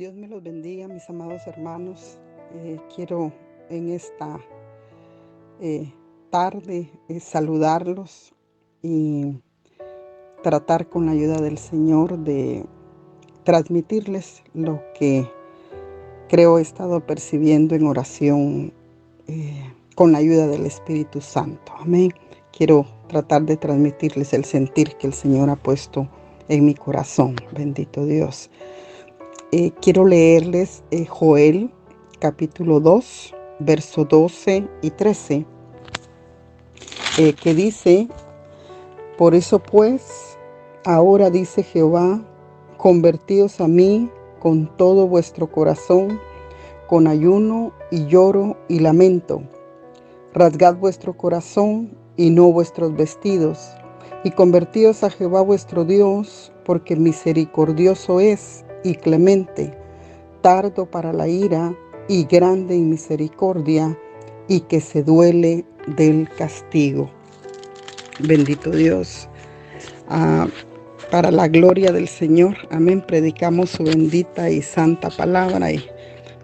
Dios me los bendiga, mis amados hermanos. Quiero en esta tarde saludarlos y tratar con la ayuda del Señor de transmitirles lo que creo he estado percibiendo en oración con la ayuda del Espíritu Santo. Amén. Quiero tratar de transmitirles el sentir que el Señor ha puesto en mi corazón. Bendito Dios. Quiero leerles Joel capítulo 2, verso 12 y 13, que dice: Por eso pues, ahora dice Jehová, convertíos a mí con todo vuestro corazón, con ayuno y lloro y lamento. Rasgad vuestro corazón y no vuestros vestidos, y convertíos a Jehová vuestro Dios, porque misericordioso es y clemente, tardo para la ira y grande en misericordia, y que se duele del castigo. Bendito Dios. Para la gloria del Señor, amén, predicamos su bendita y santa palabra y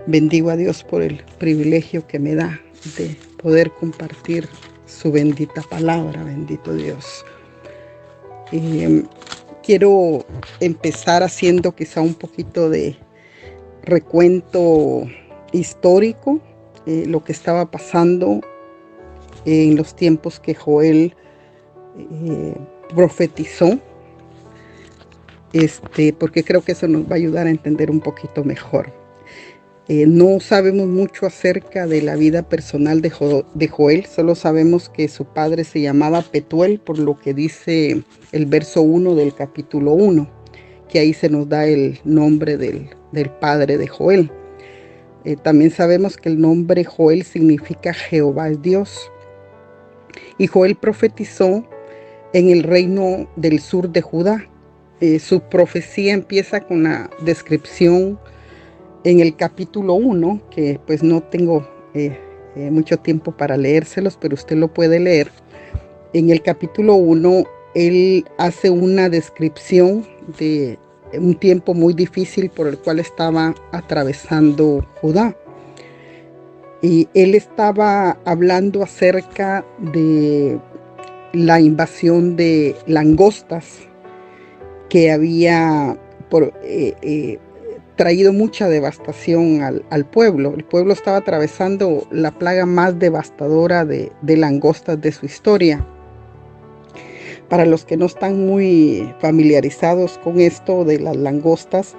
bendigo a Dios por el privilegio que me da de poder compartir su bendita palabra. Bendito Dios. Quiero empezar haciendo quizá un poquito de recuento histórico, lo que estaba pasando en los tiempos que Joel profetizó, porque creo que eso nos va a ayudar a entender un poquito mejor. No sabemos mucho acerca de la vida personal de Joel, solo sabemos que su padre se llamaba Petuel, por lo que dice el verso 1 del capítulo 1, que ahí se nos da el nombre del padre de Joel. También sabemos que el nombre Joel significa Jehová es Dios. Y Joel profetizó en el reino del sur de Judá. Su profecía empieza con la descripción en el capítulo 1, que pues no tengo mucho tiempo para leérselos, pero usted lo puede leer. En el capítulo 1, él hace una descripción de un tiempo muy difícil por el cual estaba atravesando Judá. Y él estaba hablando acerca de la invasión de langostas que había traído mucha devastación al pueblo. El pueblo estaba atravesando la plaga más devastadora de langostas de su historia. Para los que no están muy familiarizados con esto de las langostas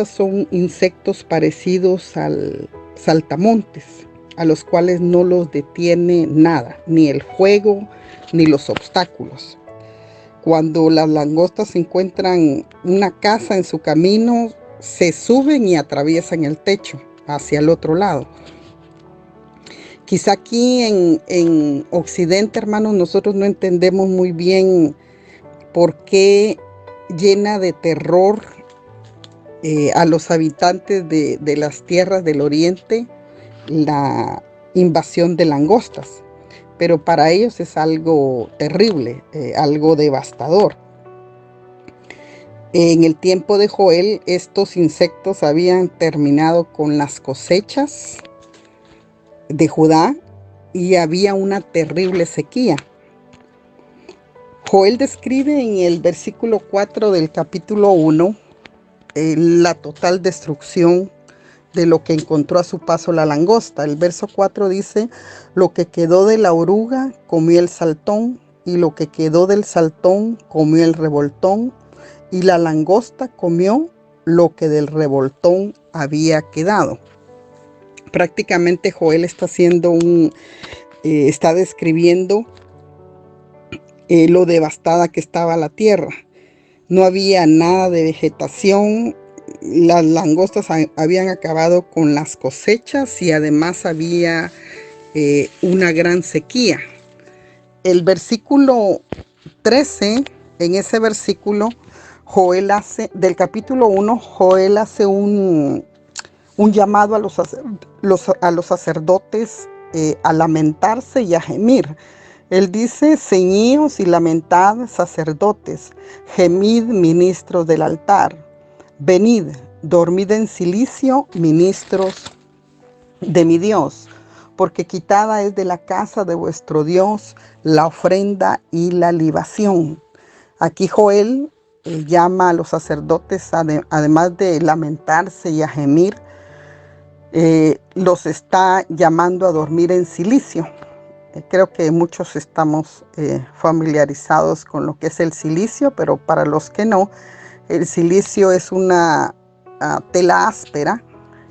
son insectos parecidos al saltamontes, a los cuales no los detiene nada, ni el fuego, ni los obstáculos. Cuando las langostas encuentran una casa en su camino, se suben y atraviesan el techo hacia el otro lado. Quizá aquí en Occidente, hermanos, nosotros no entendemos muy bien por qué llena de terror a los habitantes de las tierras del oriente la invasión de langostas. Pero para ellos es algo terrible, algo devastador. En el tiempo de Joel, estos insectos habían terminado con las cosechas de Judá y había una terrible sequía. Joel describe en el versículo 4 del capítulo 1 la total destrucción de lo que encontró a su paso la langosta. El verso 4 dice: lo que quedó de la oruga comió el saltón, y lo que quedó del saltón comió el revoltón, y la langosta comió lo que del revoltón había quedado. Prácticamente Joel está describiendo lo devastada que estaba la tierra. No había nada de vegetación. Las langostas habían acabado con las cosechas y además había una gran sequía. El versículo 13, en ese versículo, del capítulo 1, Joel hace un llamado a los sacerdotes a lamentarse y a gemir. Él dice: ceñíos y lamentad, sacerdotes, gemid, ministros del altar. Venid, dormid en silicio, ministros de mi Dios, porque quitada es de la casa de vuestro Dios la ofrenda y la libación. Aquí Joel llama a los sacerdotes, además de lamentarse y a gemir, los está llamando a dormir en silicio. Creo que muchos estamos familiarizados con lo que es el silicio, pero para los que no, el silicio es una tela áspera,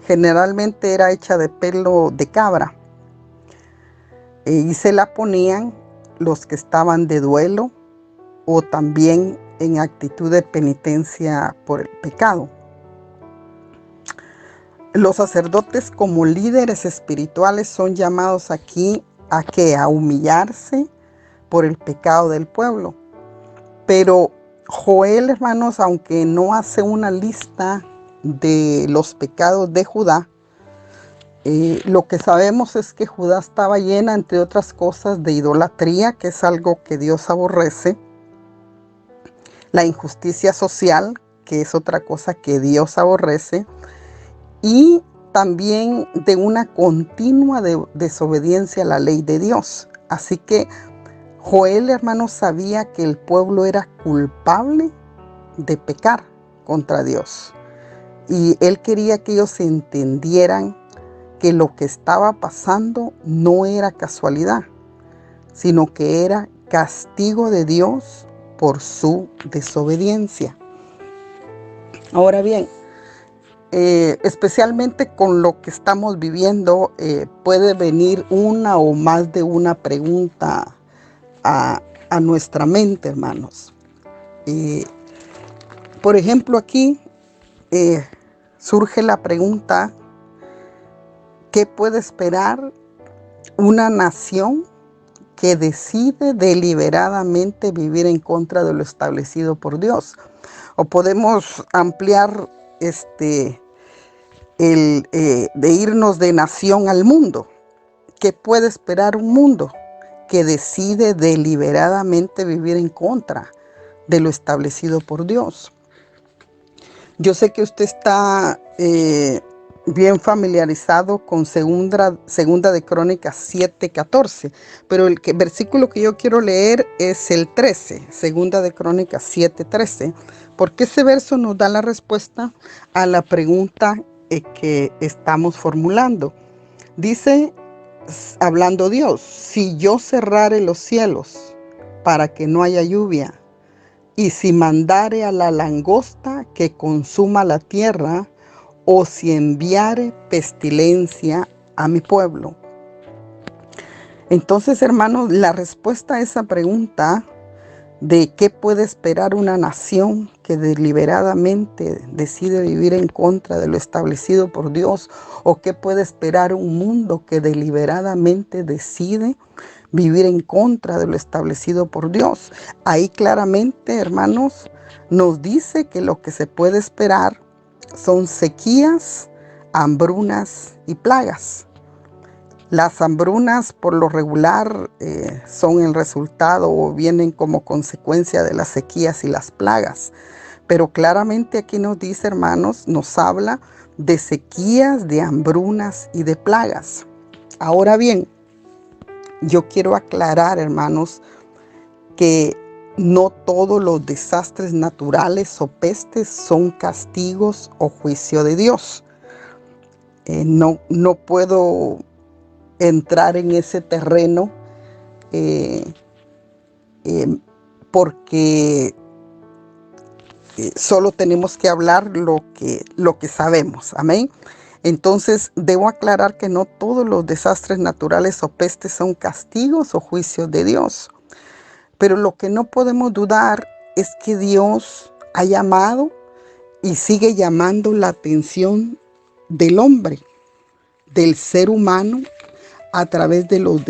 generalmente era hecha de pelo de cabra, y se la ponían los que estaban de duelo o también en actitud de penitencia por el pecado. Los sacerdotes como líderes espirituales son llamados aquí a que a humillarse por el pecado del pueblo. Pero Joel, hermanos, aunque no hace una lista de los pecados de Judá, lo que sabemos es que Judá estaba llena, entre otras cosas, de idolatría, que es algo que Dios aborrece, la injusticia social, que es otra cosa que Dios aborrece, y también de una continua desobediencia a la ley de Dios. Así que Joel, hermanos, sabía que el pueblo era culpable de pecar contra Dios. Y él quería que ellos entendieran que lo que estaba pasando no era casualidad, sino que era castigo de Dios por su desobediencia. Ahora bien, especialmente con lo que estamos viviendo, puede venir una o más de una pregunta a nuestra mente, hermanos. Por ejemplo, aquí surge la pregunta: ¿qué puede esperar una nación que decide deliberadamente vivir en contra de lo establecido por Dios? O podemos ampliar de irnos de nación al mundo. ¿Qué puede esperar un mundo que decide deliberadamente vivir en contra de lo establecido por Dios? Yo sé que usted está bien familiarizado con segunda de Crónicas 7:14, pero el versículo que yo quiero leer es el 13, segunda de Crónicas 7:13, porque ese verso nos da la respuesta a la pregunta que estamos formulando. Dice, hablando Dios: si yo cerrare los cielos para que no haya lluvia, y si mandare a la langosta que consuma la tierra, o si enviare pestilencia a mi pueblo. Entonces, hermanos, la respuesta a esa pregunta de qué puede esperar una nación que deliberadamente decide vivir en contra de lo establecido por Dios, o qué puede esperar un mundo que deliberadamente decide vivir en contra de lo establecido por Dios. Ahí claramente, hermanos, nos dice que lo que se puede esperar son sequías, hambrunas y plagas. Las hambrunas por lo regular son el resultado o vienen como consecuencia de las sequías y las plagas. Pero claramente aquí nos dice, hermanos, nos habla de sequías, de hambrunas y de plagas. Ahora bien, yo quiero aclarar, hermanos, que no todos los desastres naturales o pestes son castigos o juicio de Dios. No puedo entrar en ese terreno porque solo tenemos que hablar lo que sabemos. Amén. Entonces debo aclarar que no todos los desastres naturales o pestes son castigos o juicios de Dios. Pero lo que no podemos dudar es que Dios ha llamado y sigue llamando la atención del hombre, del ser humano, a través de los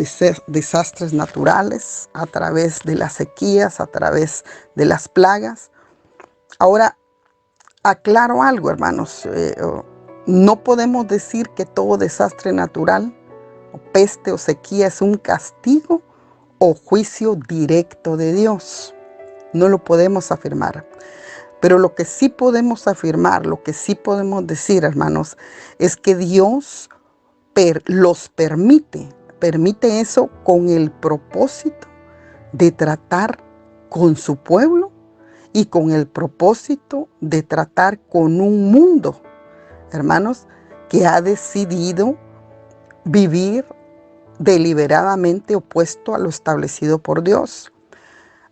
desastres naturales, a través de las sequías, a través de las plagas. Ahora, aclaro algo, hermanos. No podemos decir que todo desastre natural, o peste o sequía, es un castigo o juicio directo de Dios. No lo podemos afirmar. Pero lo que sí podemos afirmar, lo que sí podemos decir, hermanos, es que Dios los permite eso con el propósito de tratar con su pueblo y con el propósito de tratar con un mundo, hermanos, que ha decidido vivir deliberadamente opuesto a lo establecido por Dios.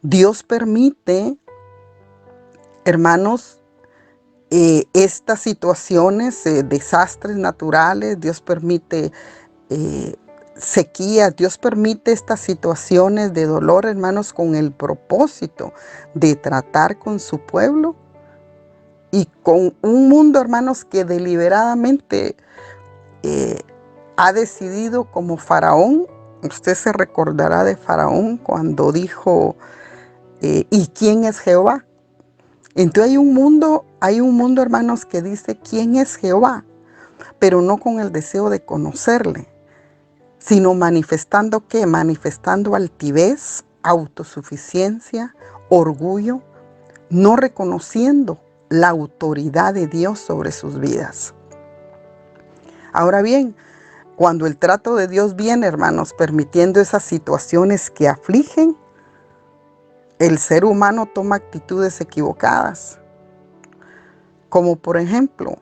Dios permite, hermanos, estas situaciones, desastres naturales, Dios permite sequías, Dios permite estas situaciones de dolor, hermanos, con el propósito de tratar con su pueblo y con un mundo, hermanos, que deliberadamente ha decidido, como Faraón. Usted se recordará de Faraón cuando dijo, ¿y quién es Jehová? Entonces hay un mundo, hermanos, que dice quién es Jehová, pero no con el deseo de conocerle, sino manifestando ¿qué? Manifestando altivez, autosuficiencia, orgullo, no reconociendo la autoridad de Dios sobre sus vidas. Ahora bien, cuando el trato de Dios viene, hermanos, permitiendo esas situaciones que afligen, el ser humano toma actitudes equivocadas, como por ejemplo,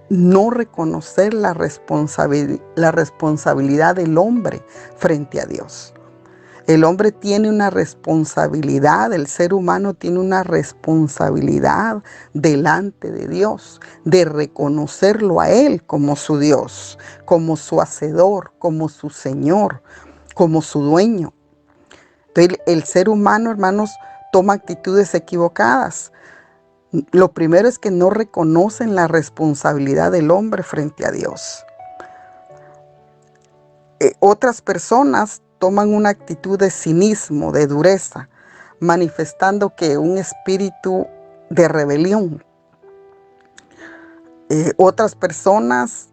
no reconocer la responsabilidad del hombre frente a Dios. El hombre tiene una responsabilidad, el ser humano tiene una responsabilidad delante de Dios, de reconocerlo a Él como su Dios, como su hacedor, como su Señor, como su dueño. Entonces, el ser humano, hermanos, toma actitudes equivocadas. Lo primero es que no reconocen la responsabilidad del hombre frente a Dios. Otras personas toman una actitud de cinismo, de dureza, manifestando que un espíritu de rebelión. Otras personas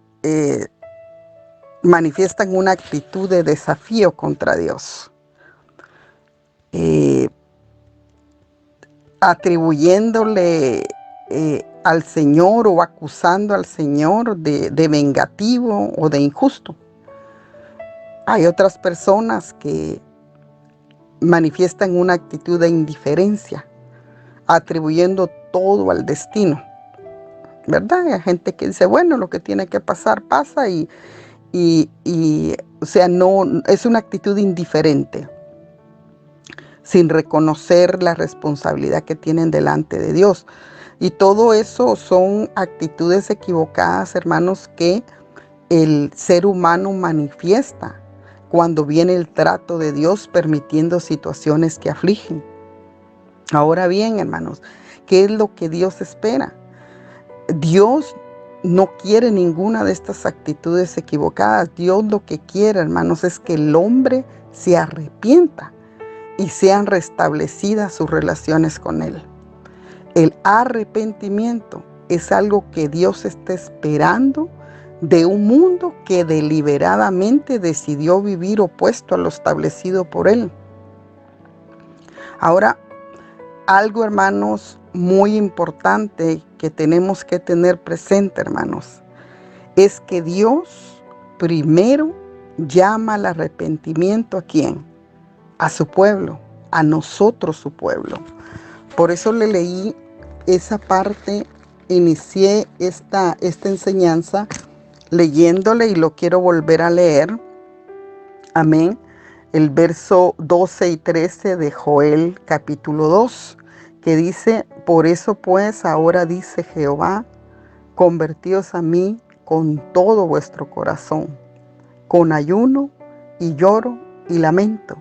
manifiestan una actitud de desafío contra Dios, atribuyéndole al Señor o acusando al Señor de vengativo o de injusto. Hay otras personas que manifiestan una actitud de indiferencia, atribuyendo todo al destino, ¿verdad? Hay gente que dice, bueno, lo que tiene que pasar, pasa o sea, no, es una actitud indiferente, sin reconocer la responsabilidad que tienen delante de Dios. Y todo eso son actitudes equivocadas, hermanos, que el ser humano manifiesta cuando viene el trato de Dios permitiendo situaciones que afligen. Ahora bien, hermanos, ¿qué es lo que Dios espera? Dios no quiere ninguna de estas actitudes equivocadas. Dios lo que quiere, hermanos, es que el hombre se arrepienta y sean restablecidas sus relaciones con Él. El arrepentimiento es algo que Dios está esperando de un mundo que deliberadamente decidió vivir opuesto a lo establecido por Él. Ahora, algo, hermanos, muy importante que tenemos que tener presente, hermanos, es que Dios primero llama al arrepentimiento ¿a quién? A su pueblo, a nosotros su pueblo. Por eso le leí esa parte, inicié esta enseñanza leyéndole y lo quiero volver a leer. Amén. El verso 12 y 13 de Joel capítulo 2, que dice, por eso pues ahora dice Jehová, convertíos a mí con todo vuestro corazón, con ayuno y lloro y lamento.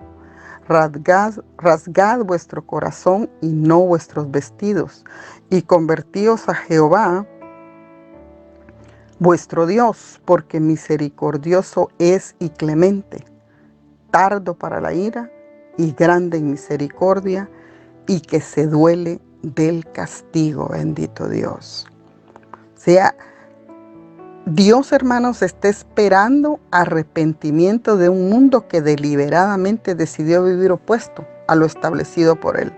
Rasgad vuestro corazón y no vuestros vestidos, y convertíos a Jehová, vuestro Dios, porque misericordioso es y clemente, tardo para la ira y grande en misericordia, y que se duele del castigo, bendito Dios. O sea, Dios, hermanos, está esperando arrepentimiento de un mundo que deliberadamente decidió vivir opuesto a lo establecido por Él.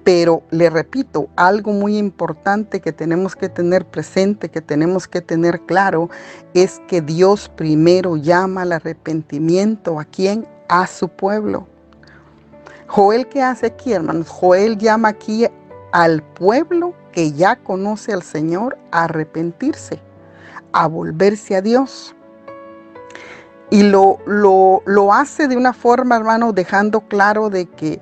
Pero le repito, algo muy importante que tenemos que tener presente, que tenemos que tener claro, es que Dios primero llama al arrepentimiento. ¿A quién? A su pueblo. Joel, ¿qué hace aquí, hermanos? Joel llama aquí al pueblo que ya conoce al Señor a arrepentirse, a volverse a Dios. Y lo hace de una forma, hermanos, dejando claro de que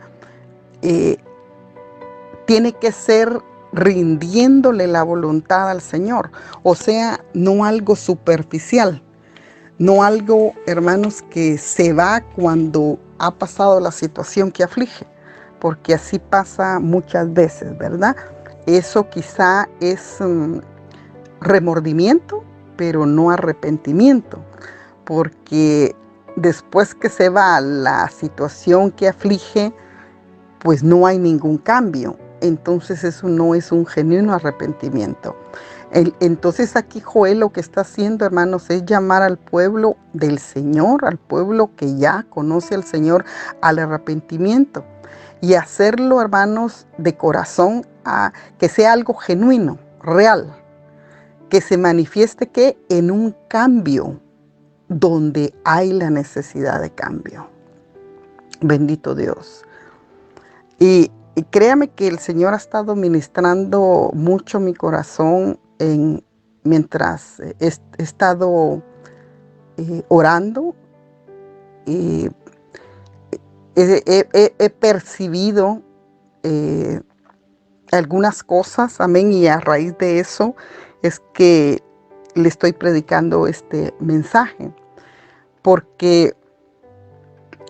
tiene que ser rindiéndole la voluntad al Señor. O sea, no algo superficial, no algo, hermanos, que se va cuando ha pasado la situación que aflige, porque así pasa muchas veces, ¿verdad? Eso quizá es remordimiento, pero no arrepentimiento, porque después que se va la situación que aflige, pues no hay ningún cambio. Entonces eso no es un genuino arrepentimiento. Entonces aquí Joel lo que está haciendo, hermanos, es llamar al pueblo del Señor, al pueblo que ya conoce al Señor, al arrepentimiento. Y hacerlo, hermanos, de corazón, que sea algo genuino, real. Que se manifieste que en un cambio donde hay la necesidad de cambio. Bendito Dios. Y créame que el Señor ha estado ministrando mucho mi corazón mientras he estado orando. Y he percibido algunas cosas, amén, y a raíz de eso es que le estoy predicando este mensaje. Porque,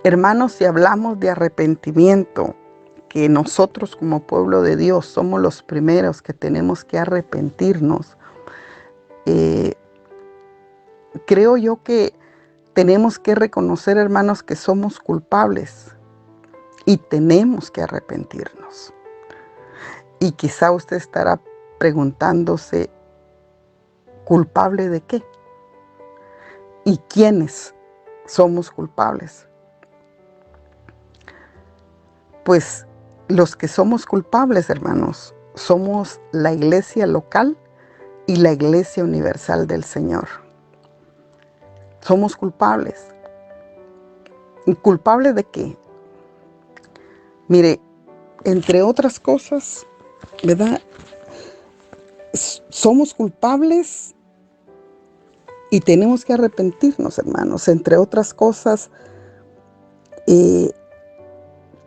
hermanos, si hablamos de arrepentimiento, que nosotros como pueblo de Dios somos los primeros que tenemos que arrepentirnos, creo yo que tenemos que reconocer, hermanos, que somos culpables y tenemos que arrepentirnos. Y quizá usted estará preguntándose, ¿culpable de qué? ¿Y quiénes somos culpables? Pues los que somos culpables, hermanos, somos la iglesia local y la iglesia universal del Señor. Somos culpables. ¿Y culpables de qué? Mire, entre otras cosas, ¿verdad? Somos culpables y tenemos que arrepentirnos, hermanos, entre otras cosas,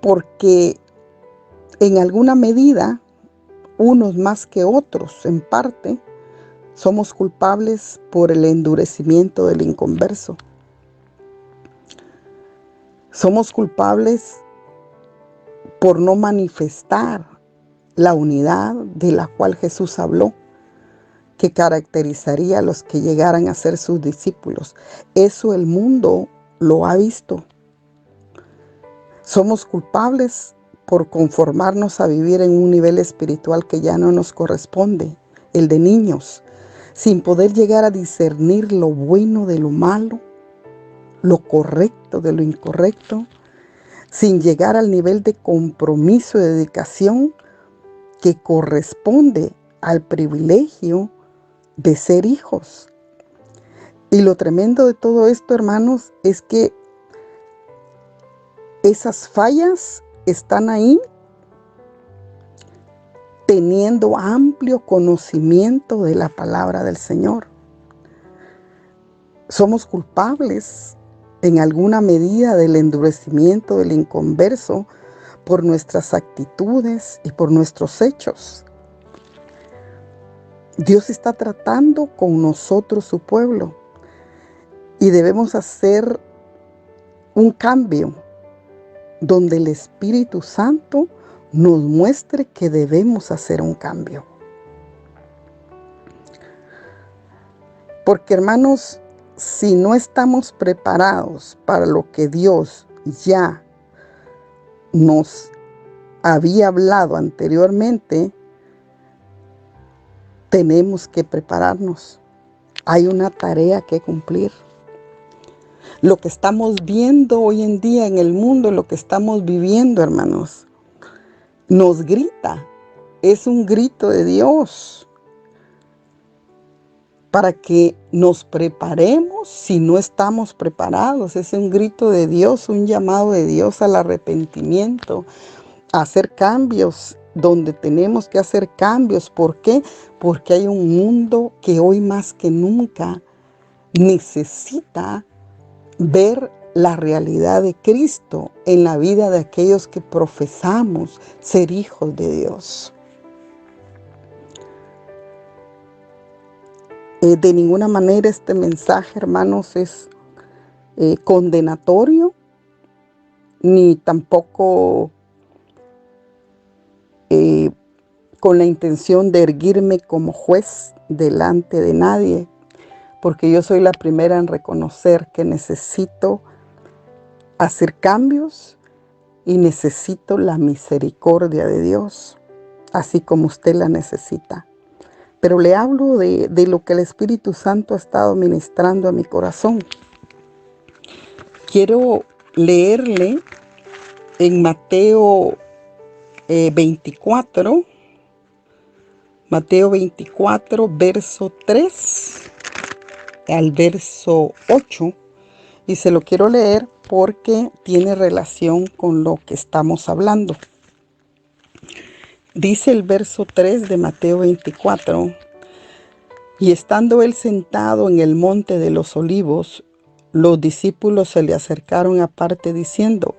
porque en alguna medida, unos más que otros, en parte, somos culpables por el endurecimiento del inconverso. Somos culpables por no manifestar la unidad de la cual Jesús habló, que caracterizaría a los que llegaran a ser sus discípulos. Eso el mundo lo ha visto. Somos culpables por conformarnos a vivir en un nivel espiritual que ya no nos corresponde, el de niños, sin poder llegar a discernir lo bueno de lo malo, lo correcto de lo incorrecto, sin llegar al nivel de compromiso y dedicación que corresponde al privilegio de ser hijos. Y lo tremendo de todo esto, hermanos, es que esas fallas están ahí teniendo amplio conocimiento de la palabra del Señor. Somos culpables en alguna medida del endurecimiento del inconverso por nuestras actitudes y por nuestros hechos. Dios está tratando con nosotros, su pueblo, y debemos hacer un cambio donde el Espíritu Santo nos muestre que debemos hacer un cambio. Porque, hermanos, si no estamos preparados para lo que Dios ya nos había hablado anteriormente, tenemos que prepararnos. Hay una tarea que cumplir. Lo que estamos viendo hoy en día en el mundo, lo que estamos viviendo, hermanos, nos grita. Es un grito de Dios para que nos preparemos si no estamos preparados. Es un grito de Dios, un llamado de Dios al arrepentimiento, a hacer cambios donde tenemos que hacer cambios. ¿Por qué? Porque hay un mundo que hoy más que nunca necesita ver la realidad de Cristo en la vida de aquellos que profesamos ser hijos de Dios. De ninguna manera este mensaje, hermanos, es condenatorio, ni tampoco con la intención de erguirme como juez delante de nadie, porque yo soy la primera en reconocer que necesito hacer cambios y necesito la misericordia de Dios, así como usted la necesita. Pero le hablo de lo que el Espíritu Santo ha estado ministrando a mi corazón. Quiero leerle en Mateo 24, verso 3 al verso 8. Y se lo quiero leer porque tiene relación con lo que estamos hablando. Dice el verso 3 de Mateo 24: y estando él sentado en el monte de los olivos, los discípulos se le acercaron aparte diciendo: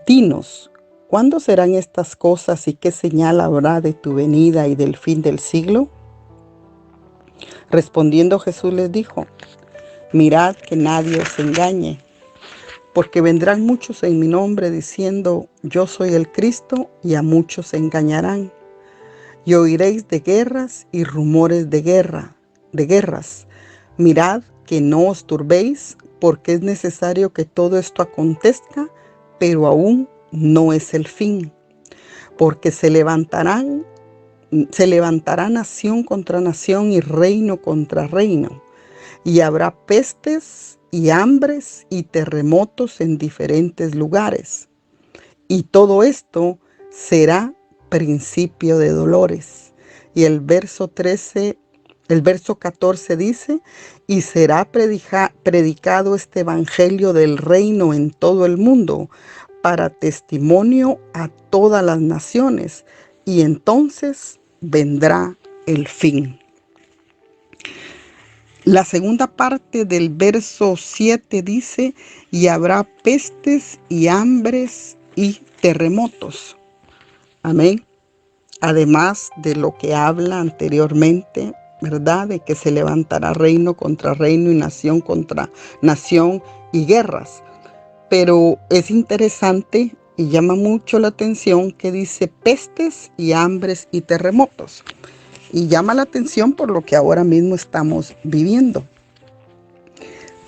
dinos, ¿cuándo serán estas cosas y qué señal habrá de tu venida y del fin del siglo? Respondiendo Jesús les dijo: mirad que nadie os engañe, porque vendrán muchos en mi nombre diciendo: yo soy el Cristo, y a muchos engañarán. Y oiréis de guerras y rumores de guerras. Mirad que no os turbéis, porque es necesario que todo esto acontezca, pero aún no es el fin. Porque se levantará nación contra nación y reino contra reino. Y habrá pestes y hambres y terremotos en diferentes lugares. Y todo esto será principio de dolores. Y el verso 14 dice: y será predicado este evangelio del reino en todo el mundo para testimonio a todas las naciones, y entonces vendrá el fin. La segunda parte del verso 7 dice: y habrá pestes y hambres y terremotos. Amén. Además de lo que habla anteriormente, ¿verdad? De que se levantará reino contra reino y nación contra nación y guerras. Pero es interesante y llama mucho la atención que dice pestes y hambres y terremotos. Y llama la atención por lo que ahora mismo estamos viviendo.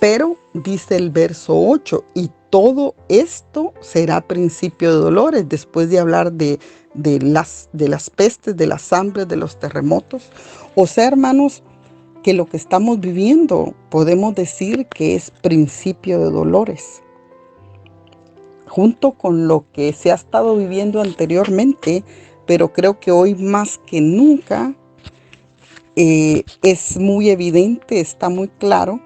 Pero dice el verso 8: y todo esto será principio de dolores, después de hablar de las pestes, de las hambres, de los terremotos. O sea, hermanos, que lo que estamos viviendo podemos decir que es principio de dolores. Junto con lo que se ha estado viviendo anteriormente, pero creo que hoy más que nunca es muy evidente, está muy claro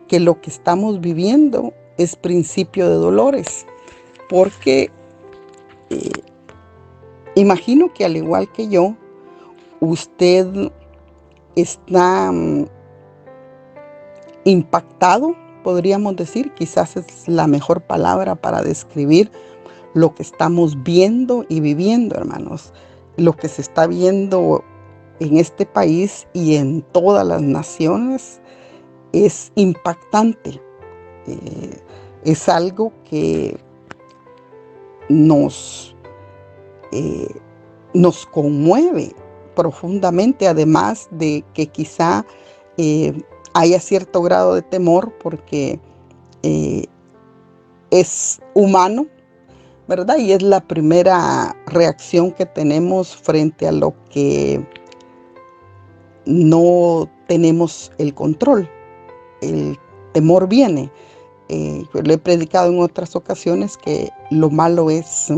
que lo que estamos viviendo es principio de dolores, porque imagino que al igual que yo, usted está impactado, podríamos decir, quizás es la mejor palabra para describir lo que estamos viendo y viviendo, hermanos. Lo que se está viendo en este país y en todas las naciones es impactante. Es algo que nos conmueve profundamente, además de que quizá haya cierto grado de temor porque es humano, ¿verdad? Y es la primera reacción que tenemos frente a lo que no tenemos el control. El temor viene. Lo he predicado en otras ocasiones que lo malo es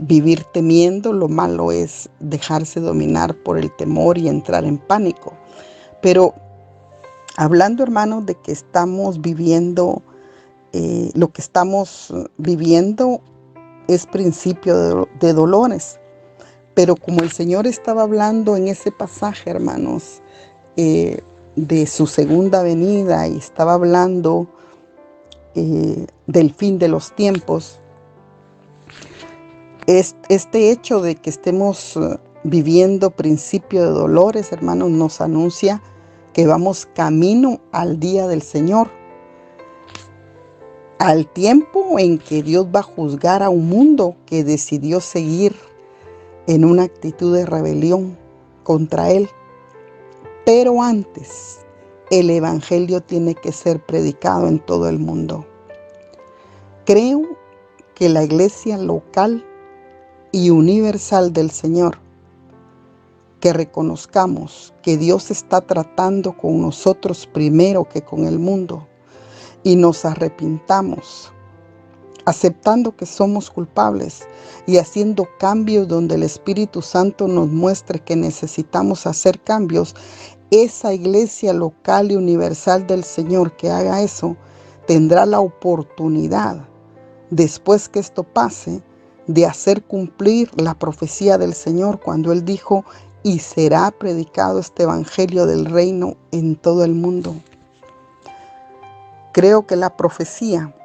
vivir temiendo, lo malo es dejarse dominar por el temor y entrar en pánico. Pero hablando, hermanos, de que estamos viviendo, lo que estamos viviendo es principio de dolores. Pero como el Señor estaba hablando en ese pasaje, hermanos, de su segunda venida, y estaba hablando del fin de los tiempos, este hecho de que estemos viviendo principio de dolores, hermanos, nos anuncia que vamos camino al día del Señor, al tiempo en que Dios va a juzgar a un mundo que decidió seguir en una actitud de rebelión contra Él. Pero antes, el Evangelio tiene que ser predicado en todo el mundo. Creo que la iglesia local y universal del Señor, que reconozcamos que Dios está tratando con nosotros primero que con el mundo, y nos arrepintamos, aceptando que somos culpables y haciendo cambios donde el Espíritu Santo nos muestre que necesitamos hacer cambios. Esa iglesia local y universal del Señor que haga eso tendrá la oportunidad, después que esto pase, de hacer cumplir la profecía del Señor cuando Él dijo: y será predicado este evangelio del reino en todo el mundo. Creo que la profecía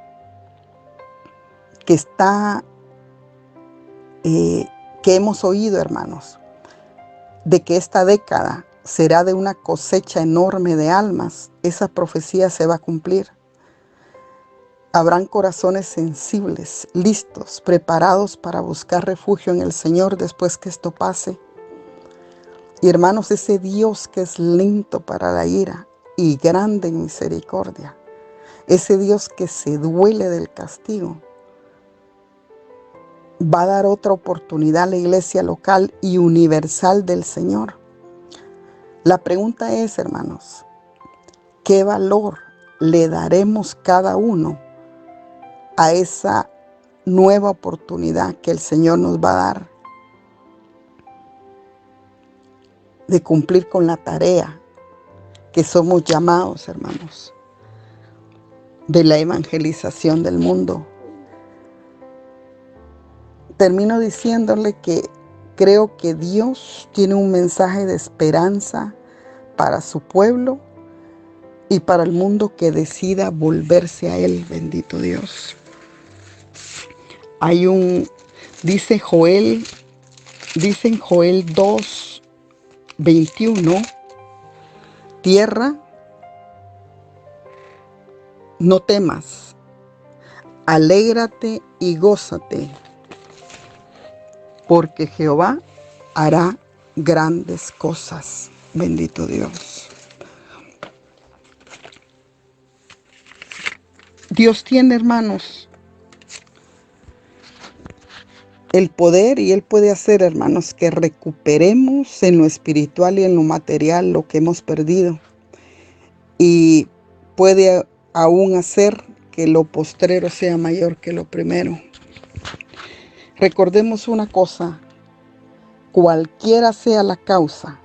que hemos oído, hermanos, de que esta década será de una cosecha enorme de almas, esa profecía se va a cumplir. Habrán corazones sensibles, listos, preparados para buscar refugio en el Señor después que esto pase. Y hermanos, ese Dios que es lento para la ira y grande en misericordia, ese Dios que se duele del castigo, va a dar otra oportunidad a la iglesia local y universal del Señor. La pregunta es, hermanos, ¿qué valor le daremos cada uno a esa nueva oportunidad que el Señor nos va a dar de cumplir con la tarea que somos llamados, hermanos, de la evangelización del mundo? Termino diciéndole que creo que Dios tiene un mensaje de esperanza para su pueblo y para el mundo que decida volverse a Él. Bendito Dios. Dice en Joel 2:21, tierra, no temas, alégrate y gózate, porque Jehová hará grandes cosas. Bendito Dios. Dios tiene, hermanos, el poder, y Él puede hacer, hermanos, que recuperemos en lo espiritual y en lo material lo que hemos perdido. Y puede aún hacer que lo postrero sea mayor que lo primero. Recordemos una cosa: cualquiera sea la causa,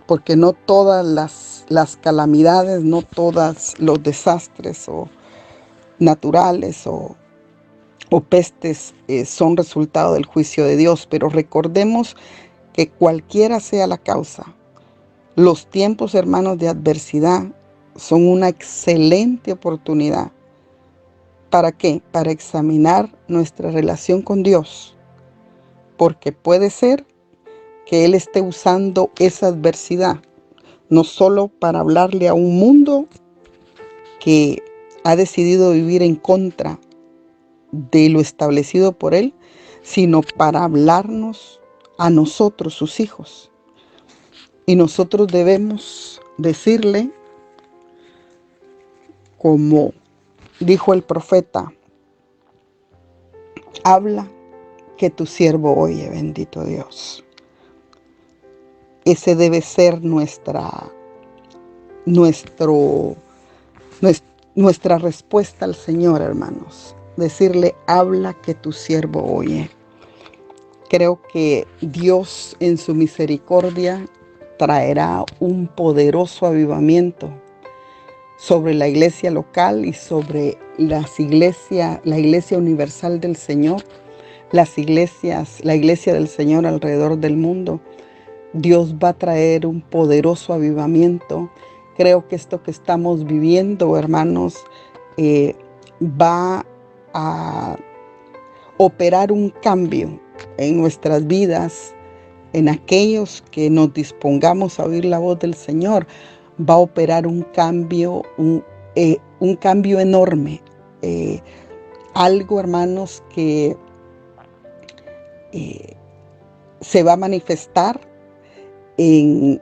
porque no todas las calamidades, no todos los desastres o naturales o pestes son resultado del juicio de Dios, pero recordemos que cualquiera sea la causa, los tiempos, hermanos, de adversidad son una excelente oportunidad. ¿Para qué? Para examinar nuestra relación con Dios, porque puede ser que Él esté usando esa adversidad no solo para hablarle a un mundo que ha decidido vivir en contra de lo establecido por Él, sino para hablarnos a nosotros, sus hijos. Y nosotros debemos decirle, como dijo el profeta: habla, que tu siervo oye. Bendito Dios. Ese debe ser nuestra respuesta al Señor, hermanos. decirle, habla que tu siervo oye. Creo que Dios en su misericordia traerá un poderoso avivamiento sobre la iglesia local y sobre la iglesia universal del Señor, las iglesias, la iglesia del Señor alrededor del mundo. Dios va a traer un poderoso avivamiento. Creo que esto que estamos viviendo, hermanos, va a operar un cambio en nuestras vidas, en aquellos que nos dispongamos a oír la voz del Señor. Va a operar un cambio, un cambio enorme. Algo, hermanos, que se va a manifestar en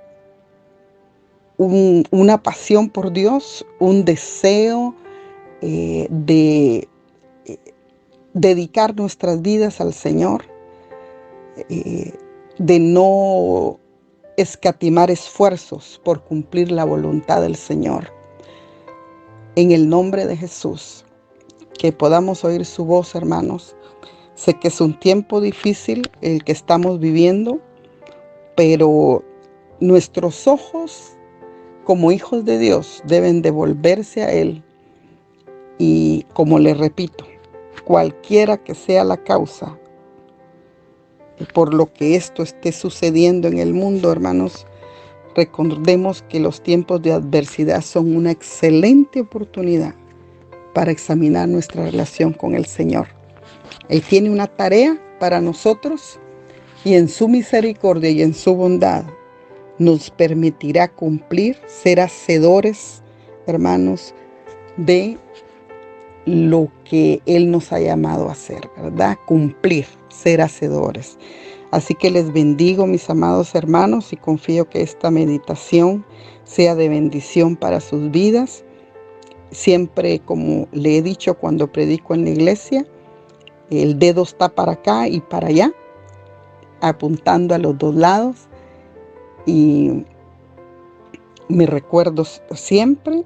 una pasión por Dios, un deseo de dedicar nuestras vidas al Señor, de no escatimar esfuerzos por cumplir la voluntad del Señor. En el nombre de Jesús, que podamos oír su voz, hermanos. Sé que es un tiempo difícil el que estamos viviendo, pero nuestros ojos como hijos de Dios deben de volverse a Él. Y como les repito, cualquiera que sea la causa por lo que esto esté sucediendo en el mundo, hermanos, recordemos que los tiempos de adversidad son una excelente oportunidad para examinar nuestra relación con el Señor. Él tiene una tarea para nosotros y en su misericordia y en su bondad nos permitirá cumplir, ser hacedores, hermanos, de lo que Él nos ha llamado a hacer, ¿verdad? Cumplir, ser hacedores. Así que les bendigo, mis amados hermanos, y confío que esta meditación sea de bendición para sus vidas. Siempre, como le he dicho cuando predico en la iglesia, el dedo está para acá y para allá, apuntando a los dos lados. Y me recuerdo siempre,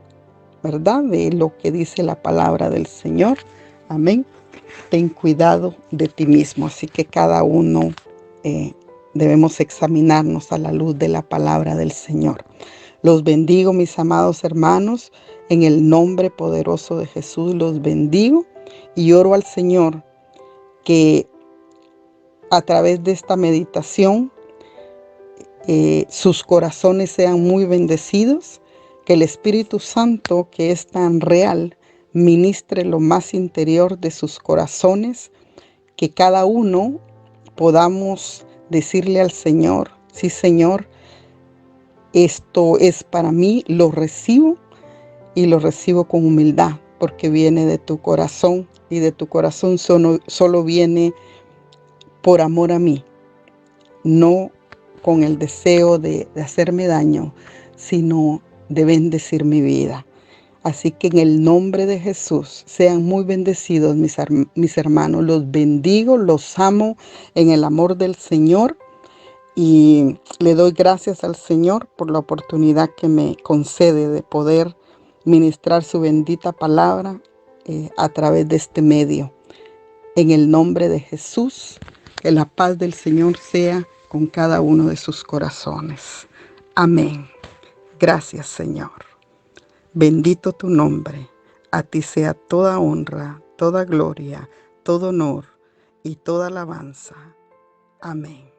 ¿verdad?, de lo que dice la palabra del Señor. Amén. Ten cuidado de ti mismo. Así que cada uno debemos examinarnos a la luz de la palabra del Señor. Los bendigo, mis amados hermanos. En el nombre poderoso de Jesús los bendigo y oro al Señor que a través de esta meditación sus corazones sean muy bendecidos, que el Espíritu Santo, que es tan real, ministre lo más interior de sus corazones, que cada uno podamos decirle al Señor, sí, Señor, esto es para mí, lo recibo y lo recibo con humildad, porque viene de tu corazón y de tu corazón solo viene por amor a mí, no con el deseo de hacerme daño, sino de bendecir mi vida. Así que en el nombre de Jesús, sean muy bendecidos mis hermanos. Los bendigo, los amo en el amor del Señor y le doy gracias al Señor por la oportunidad que me concede de poder ministrar su bendita palabra a través de este medio. En el nombre de Jesús, que la paz del Señor sea con cada uno de sus corazones. Amén. Gracias, Señor. Bendito tu nombre. A ti sea toda honra, toda gloria, todo honor y toda alabanza. Amén.